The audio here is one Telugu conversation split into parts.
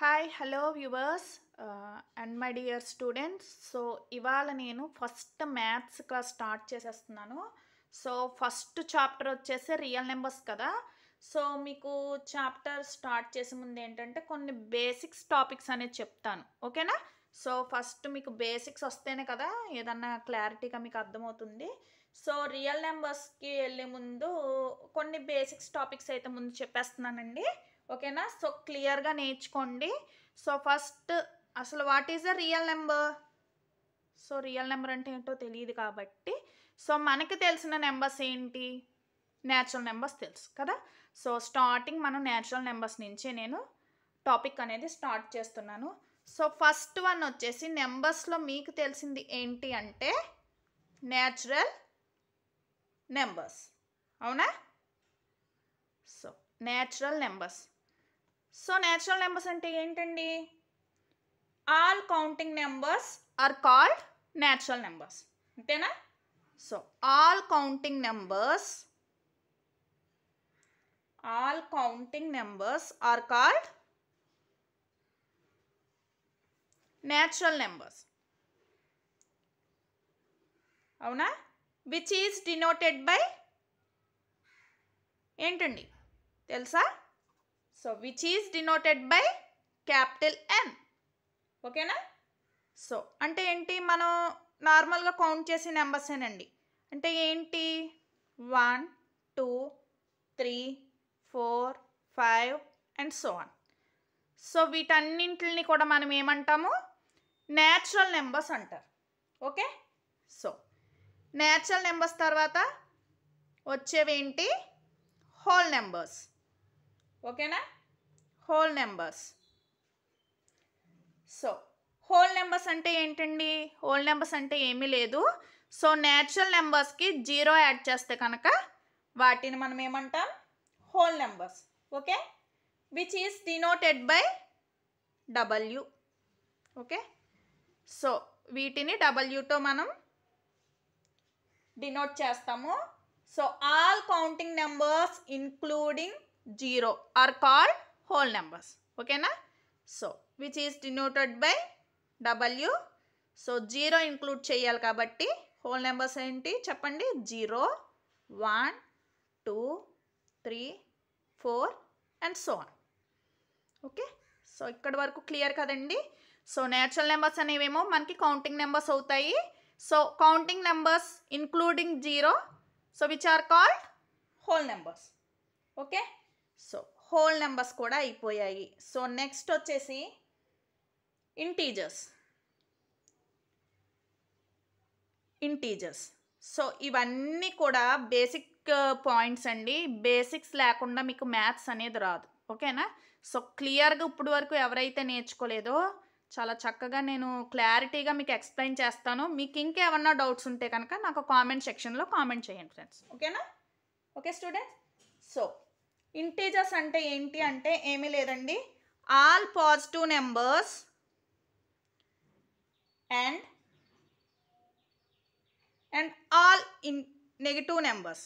Hi hello viewers and my dear students. So ఇవాళ నేను ఫస్ట్ మ్యాథ్స్ క్లాస్ స్టార్ట్ చేసేస్తున్నాను. సో ఫస్ట్ చాప్టర్ వచ్చేసి రియల్ నెంబర్స్ కదా. సో మీకు చాప్టర్ స్టార్ట్ చేసే ముందు ఏంటంటే కొన్ని బేసిక్స్ టాపిక్స్ అనేది చెప్తాను, ఓకేనా. సో ఫస్ట్ మీకు బేసిక్స్ వస్తేనే కదా ఏదన్నా క్లారిటీగా మీకు అర్థమవుతుంది. సో రియల్ నెంబర్స్కి వెళ్ళే ముందు కొన్ని బేసిక్స్ టాపిక్స్ అయితే ముందు చెప్పేస్తున్నానండి, ఓకేనా. సో క్లియర్గా నేర్చుకోండి. సో ఫస్ట్ అసలు what is a real number? So real number అంటే ఏంటో తెలియదు కాబట్టి సో మనకి తెలిసిన నెంబర్స్ ఏంటి? న్యాచురల్ నెంబర్స్ తెలుసు కదా. సో స్టార్టింగ్ మనం న్యాచురల్ నెంబర్స్ నుంచి నేను టాపిక్ అనేది స్టార్ట్ చేస్తున్నాను. సో ఫస్ట్ వన్ వచ్చేసి నెంబర్స్లో మీకు తెలిసింది ఏంటి అంటే న్యాచురల్ నెంబర్స్, అవునా. So natural numbers. So natural numbers అంటే ఏంటండి? All counting numbers are called natural numbers, అంతేనా. So all counting numbers are called natural numbers, అవునా. విచ్ ఈజ్ డినోటెడ్ బై ఏంటండి తెలుసా? So which is denoted by capital N, ఓకేనా. సో అంటే ఏంటి? మనం నార్మల్గా కౌంట్ చేసే నెంబర్సేనండి. అంటే ఏంటి? 1 2 3 4 5 అండ్ సో ఆన్. సో వీటన్నింటిని కూడా మనం ఏమంటాము? న్యాచురల్ నెంబర్స్ అంటారు, ఓకే. సో న్యాచురల్ నెంబర్స్ తర్వాత వచ్చేవేంటి? హోల్ నెంబర్స్, ఓకేనా. Whole numbers. So whole numbers అంటే ఏంటండి? హోల్ నెంబర్స్ అంటే ఏమీ లేదు. సో న్యాచురల్ నెంబర్స్కి జీరో యాడ్ చేస్తే కనుక వాటిని మనం ఏమంటాం? Whole numbers, okay. Which is denoted by W, okay. So వీటిని డబ్ల్యూతో మనం డినోట్ చేస్తాము. So all counting numbers including zero are called whole numbers, ఓకేనా. So which is denoted by W. So zero include చేయాలి కాబట్టి హోల్ నెంబర్స్ ఏంటి చెప్పండి? 0 1 2 3 4 and so on, okay. So ఇక్కడి వరకు క్లియర్ కదండి. సో న్యాచురల్ నెంబర్స్ అనేవేమో మనకి కౌంటింగ్ నెంబర్స్ అవుతాయి. So counting numbers including zero, so which are called whole numbers, okay. So whole numbers కూడా అయిపోయాయి. సో నెక్స్ట్ వచ్చేసి ఇంటీజర్స్. సో ఇవన్నీ కూడా బేసిక్ పాయింట్స్ అండి. బేసిక్స్ లేకుండా మీకు మ్యాథ్స్ అనేది రాదు, ఓకేనా. సో క్లియర్గా ఇప్పుడు వరకు ఎవరైతే నేర్చుకోలేదో చాలా చక్కగా నేను క్లారిటీగా మీకు ఎక్స్ప్లెయిన్ చేస్తాను. మీకు ఇంకేమన్నా డౌట్స్ ఉంటే కనుక నాకు కామెంట్ సెక్షన్లో కామెంట్ చేయండి ఫ్రెండ్స్, ఓకేనా. Okay students. సో ఇంటీజర్స్ అంటే ఏంటి అంటే ఏమీ లేదండి, all positive numbers and all in negative numbers,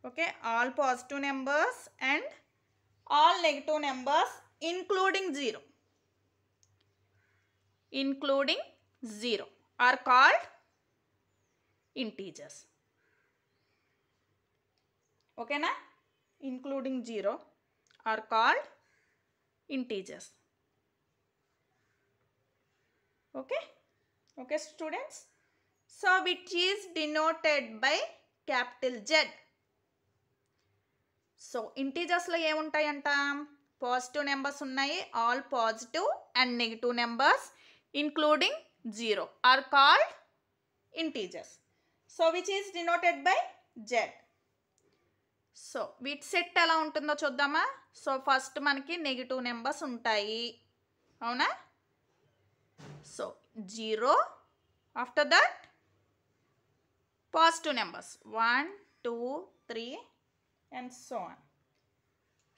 okay. All positive numbers and all negative numbers including zero are called integers, okay na. Including zero are called integers, okay. Okay students. So which is denoted by capital Z. So ఇంటీజర్స్లో ఏముంటాయంట? పాజిటివ్ నెంబర్స్ ఉన్నాయి, all positive and negative numbers including zero are called integers. So which is denoted by Z. So వీటి సెట్ ఎలా ఉంటుందో చూద్దామా. సో ఫస్ట్ మనకి నెగిటివ్ నెంబర్స్ ఉంటాయి, అవునా. So 0, after that positive numbers 1 2 3 and so on.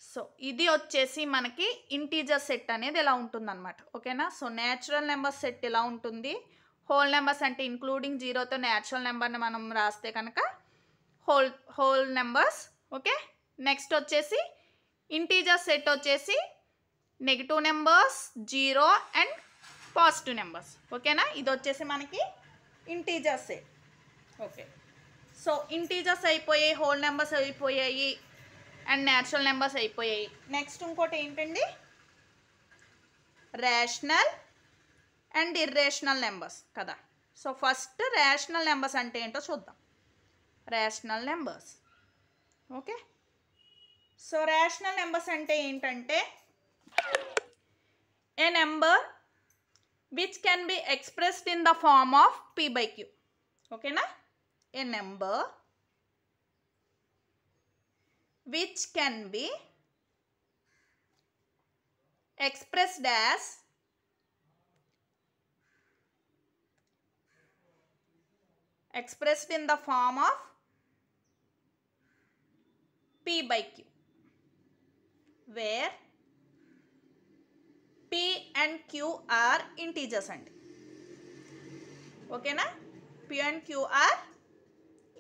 So ఇది వచ్చేసి మనకి ఇంటీజర్ సెట్ అనేది ఎలా ఉంటుందన్నమాట, ఓకేనా. సో న్యాచురల్ నెంబర్ సెట్ ఎలా ఉంటుంది? హోల్ నెంబర్స్ అంటే ఇంక్లూడింగ్ జీరోతో న్యాచురల్ నెంబర్ని మనం రాస్తే కనుక హోల్ నెంబర్స్, ఓకే. నెక్స్ట్ వచ్చేసి ఇంటీజర్ సెట్ వచ్చేసి negative numbers, zero and positive numbers. ఓకేనా, ఇది వచ్చేసి మనకి ఇంటీజర్సే. ఓకే, సో ఇంటీజర్స్ అయిపోయాయి, హోల్ నెంబర్స్ అయిపోయాయి అండ్ న్యాచురల్ నెంబర్స్ అయిపోయాయి. నెక్స్ట్ ఇంకోటి ఏంటండి, రేషనల్ అండ్ ఇర్రేషనల్ నెంబర్స్ కదా. సో ఫస్ట్ రేషనల్ నెంబర్స్ అంటే ఏంటో చూద్దాం. Rational numbers. Okay, so rational numbers అంటే ఏంటంటే a number which can be expressed in the form of p by q. ఓకేనా, a number which can be expressed as in the form of p by q, where p and q are integers అండి. ఓకేనా, p and q are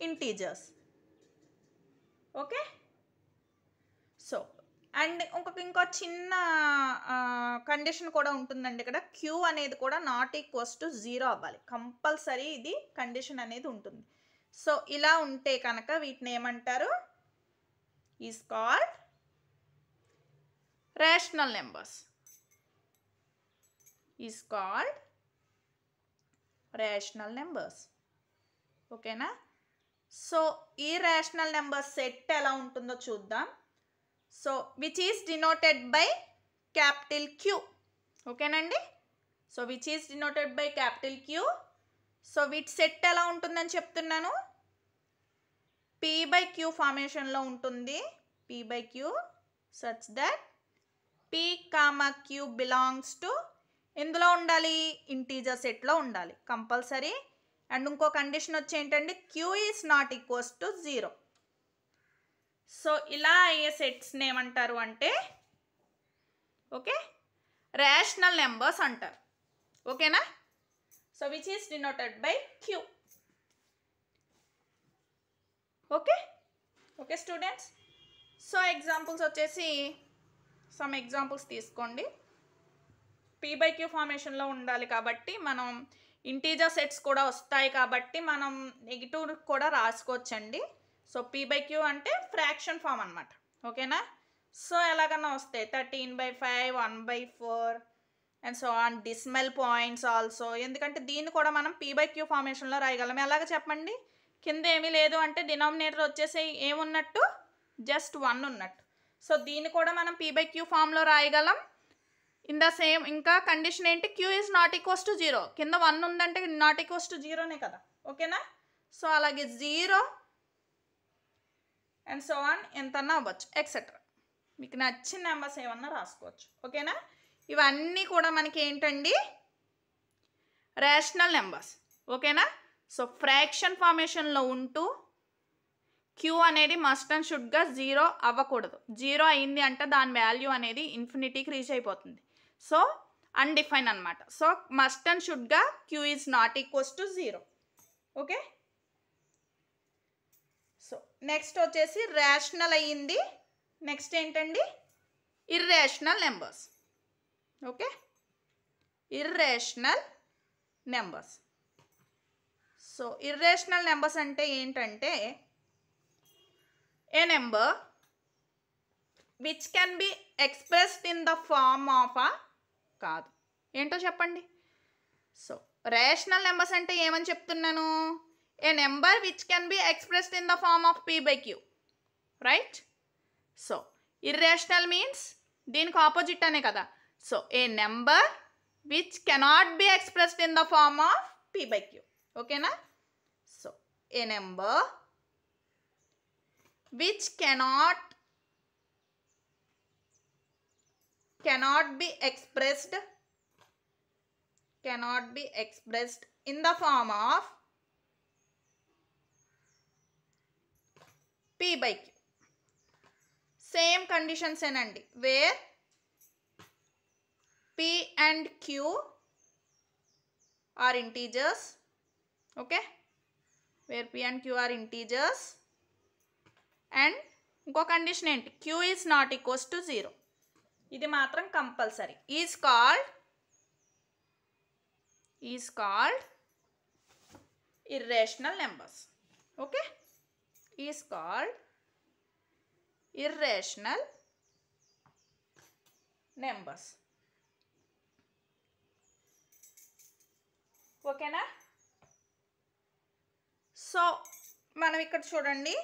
integers. Okay, so and ఇంకో చిన్న కండిషన్ కూడా ఉంటుందండి ఇక్కడ. క్యూ అనేది కూడా నాట్ ఈక్వల్స్ టు 0 అవ్వాలి, కంపల్సరీ ఇది కండిషన్ అనేది ఉంటుంది. సో ఇలా ఉంటే కనుక వీటిని ఏమంటారు, is called rational numbers. Is called rational numbers. ఓకేనా, సో ఈ రేషనల్ నెంబర్ సెట్ ఎలా ఉంటుందో చూద్దాం. So which is denoted by capital Q. ఓకేనండి, so which is denoted by capital Q. So వీటి సెట్ ఎలా ఉంటుందని చెప్తున్నాను, p by q ఫార్మేషన్లో ఉంటుంది. p by q such that p, q belongs to ఎందులో ఉండాలి, ఇంటీజర్ సెట్లో ఉండాలి కంపల్సరీ. అండ్ ఇంకో కండిషన్ వచ్చి ఏంటంటే q is not equals to 0. So ఇలా అయ్యే సెట్స్ని ఏమంటారు అంటే ఓకే రేషనల్ నెంబర్స్ అంటారు. ఓకేనా, so which is denoted by Q. Okay okay students, so examples వచ్చేసి సమ్ ఎగ్జాంపుల్స్ తీసుకోండి. p by q ఫార్మేషన్లో ఉండాలి కాబట్టి మనం ఇంటీజర్ సెట్స్ కూడా వస్తాయి కాబట్టి మనం నెగిటివ్ కూడా రాసుకోవచ్చండి. సో p by q అంటే ఫ్రాక్షన్ ఫామ్ అనమాట. ఓకేనా, సో ఎలాగన్నా వస్తాయి 13/5, 1/4 and so on decimal points also. ఎందుకంటే దీన్ని కూడా మనం p by q ఫార్మేషన్లో రాయగలం. ఎలాగ చెప్పండి, కింద ఏమీ లేదు అంటే డినామినేటర్ వచ్చేసి ఏమున్నట్టు, జస్ట్ 1 ఉన్నట్టు. సో దీన్ని కూడా మనం p by q ఫామ్లో రాయగలం. ఇన్ ద సేమ్ ఇంకా కండిషన్ ఏంటి, q is not equals to 0. కింద 1 ఉందంటే నాట్ ఈక్వల్స్ టు 0నే కదా. ఓకేనా, సో అలాగే 0 అండ్ సో ఆన్ ఎంతన్నా అవ్వచ్చు ఎక్సెట్రా. మీకు నచ్చిన నెంబర్స్ ఏమన్నా రాసుకోవచ్చు. ఓకేనా, ఇవన్నీ కూడా మనకి ఏంటండి రేషనల్ నెంబర్స్. ఓకేనా, సో ఫ్రాక్షన్ ఫార్మేషన్లో ఉంటూ క్యూ అనేది మస్ట్ అండ్ షుడ్గా 0 అవ్వకూడదు. 0 అయింది అంటే దాని వాల్యూ అనేది ఇన్ఫినిటీకి రీచ్ అయిపోతుంది. సో అన్డిఫైన్ అనమాట. సో మస్ట్ అండ్ షుడ్గా Q is not equals to 0. Okay, so next వచ్చేసి రేషనల్ అయ్యింది. నెక్స్ట్ ఏంటండి, irrational numbers. Okay, irrational numbers. So irrational numbers అంటే ఏంటంటే a number which can be expressed in the form of కాదు, ఏంటో చెప్పండి. సో రేషనల్ నెంబర్స్ అంటే ఏమని చెప్తున్నాను, a number which can be expressed in the form of p by q, right. So irrational means దీనికి ఆపోజిట్ అనే కదా. So a number which cannot be expressed in the form of p by q. ఓకేనా, so a number which cannot be expressed in the form of p by q. Same conditions enandi, where p and q are integers. Okay, where p and q are integers and ఇంకో కండిషన్ ఏంటి, q is not equals to 0. ఇది మాత్రం compulsory. Is called irrational numbers. Okay, is called irrational numbers. ఓకేనా? సో మనం ఇక్కడ చూడండి,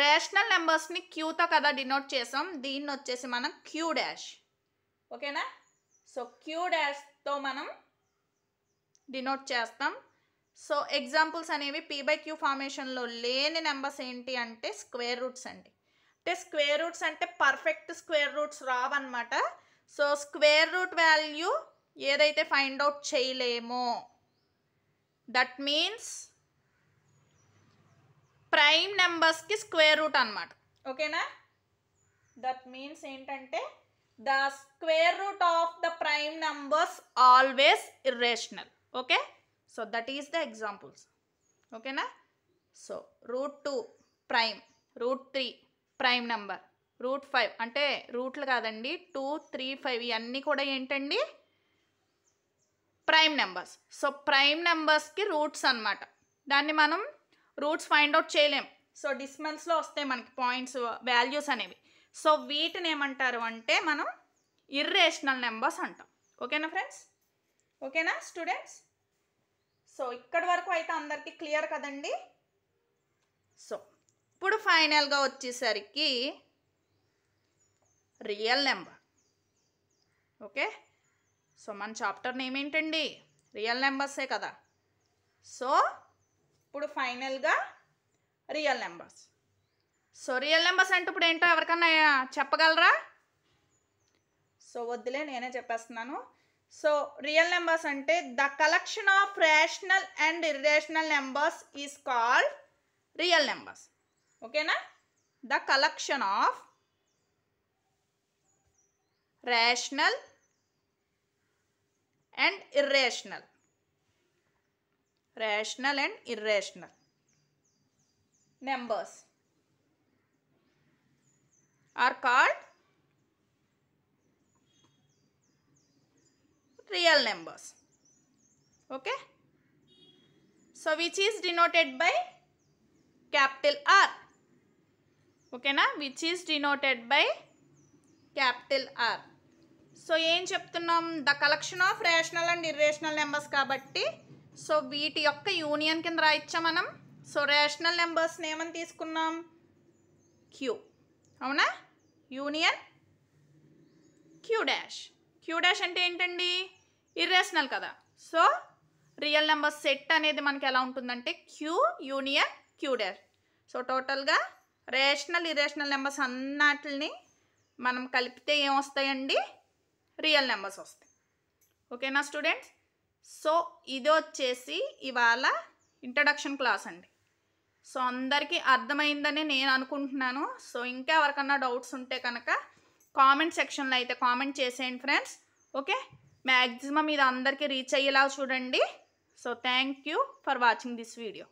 రేషనల్ నెంబర్స్ని క్యూతో కదా డినోట్ చేసాం, దీన్ని వచ్చేసి మనం క్యూ డాష్. ఓకేనా? సో క్యూ డాష్తో మనం డినోట్ చేస్తాం. సో ఎగ్జాంపుల్స్ అనేవి p/q ఫార్మేషన్లో లేని నెంబర్స్ ఏంటి అంటే స్క్వేర్ రూట్స్ అండి. అంటే స్క్వేర్ రూట్స్ అంటే పర్ఫెక్ట్ స్క్వేర్ రూట్స్ రావన్నమాట. సో స్క్వేర్ రూట్ వాల్యూ ఏదైతే ఫైండ్ అవుట్ చేయలేమో, దట్ మీన్స్ ప్రైమ్ నెంబర్స్కి స్క్వేర్ రూట్ అనమాట. ఓకేనా? దట్ మీన్స్ ఏంటంటే the square root of the prime numbers always irrational. Okay, so that is the examples. ఓకేనా? సో √2 ప్రైమ్, √3 ప్రైమ్ నెంబర్, √5 అంటే రూట్లు కాదండి, 2, 3, 5 ఇవన్నీ కూడా ఏంటండి ప్రైమ్ నెంబర్స్. సో ప్రైమ్ నెంబర్స్కి రూట్స్ అనమాట. దాన్ని మనం రూట్స్ ఫైండ్ అవుట్ చేయలేం. సో డిసిమల్స్లో వస్తాయి మనకి పాయింట్స్ వాల్యూస్ అనేవి. సో వీటిని ఏమంటారు అంటే మనం ఇర్రేషనల్ నెంబర్స్ అంటాం. ఓకేనా ఫ్రెండ్స్? ఓకేనా స్టూడెంట్స్? సో ఇక్కడి వరకు అయితే అందరికీ క్లియర్ కదండి. సో ఇప్పుడు ఫైనల్గా వచ్చేసరికి రియల్ నెంబర్. ఓకే, సో మన చాప్టర్ నేమ్ ఏంటండి? రియల్ నెంబర్సే కదా. సో ఇప్పుడు ఫైనల్గా real numbers. So real numbers అంటే ఇప్పుడు ఏంటో ఎవరికన్నా చెప్పగలరా? సో వద్దులే, నేనే చెప్పేస్తున్నాను. సో రియల్ నెంబర్స్ అంటే the collection of rational and irrational numbers is called real numbers. ఓకేనా? The collection of rational and irrational numbers are called real numbers. Okay, so which is denoted by capital R. Okay na, which is denoted by capital R. So ఏం చెప్తున్నాం? The collection of rational and irrational numbers కాబట్టి సో వీటి యొక్క యూనియన్ కింద రాయొచ్చా మనం. సో రేషనల్ నెంబర్స్ని ఏమని తీసుకున్నాం? క్యూ. అవునా? Union Q dash. Q dash అంటే ఏంటండి? ఇర్రేషనల్ కదా. సో రియల్ నెంబర్ సెట్ అనేది మనకి ఎలా ఉంటుందంటే Q union Q dash. So టోటల్గా రేషనల్ ఇర్రేషనల్ నెంబర్స్ అన్నిటిని మనం కలిపితే ఏమొస్తాయండి? రియల్ నెంబర్స్ వస్తాయి. ఓకేనా స్టూడెంట్స్? సో ఇది వచ్చేసి ఇవాళ ఇంట్రడక్షన్ క్లాస్ అండి. సో అందరికీ అర్థమైందని నేను అనుకుంటున్నాను. సో ఇంకా ఎవరికన్నా డౌట్స్ ఉంటే కనుక కామెంట్ సెక్షన్లో అయితే కామెంట్ చేసేయండి ఫ్రెండ్స్. ఓకే, మ్యాక్సిమం ఇది అందరికీ రీచ్ అయ్యేలా చూడండి. So thank you for watching this video.